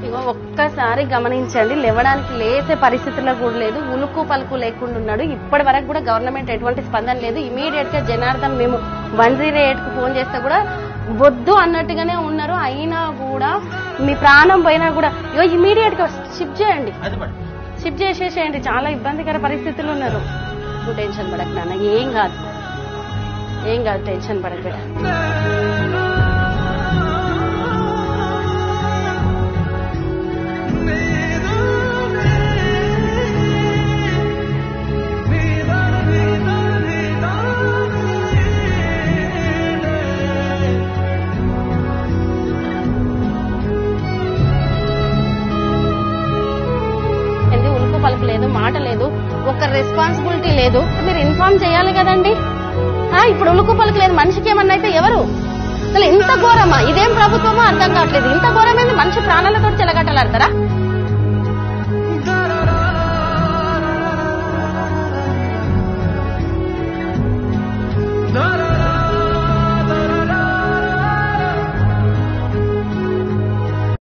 ఇగో ఒక్కసారి గమనించండి, లేవడానికి లేసే పరిస్థితుల్లో కూడా లేదు, ఉలుకు పలుకు లేకుండా ఉన్నాడు. ఇప్పటి వరకు కూడా గవర్నమెంట్ ఎటువంటి స్పందన లేదు. ఇమీడియట్ గా జనార్దన్ మేము 108 కు ఫోన్ చేస్తే కూడా వద్దు అన్నట్టుగానే ఉన్నారు. అయినా కూడా మీ ప్రాణం పోయినా కూడా ఇగో ఇమీడియట్ గా షిఫ్ట్ చేయండి, షిఫ్ట్ చేసేసేయండి. చాలా ఇబ్బందికర పరిస్థితులు ఉన్నారు. నువ్వు టెన్షన్ పడక నాన్న, ఏం కాదు ఏం కాదు, టెన్షన్ పడక. లేదు, మాట లేదు, ఒక రెస్పాన్సిబిలిటీ లేదు. మీరు ఇన్ఫార్మ్ చేయాలి కదండి. ఇప్పుడు ఉలుకు పలుకు లేదు, మనిషికి ఏమన్నా అయితే ఎవరు? అసలు ఇంత ఘోరమా? ఇదేం ప్రభుత్వమో అర్థం కావట్లేదు. ఇంత ఘోరమైంది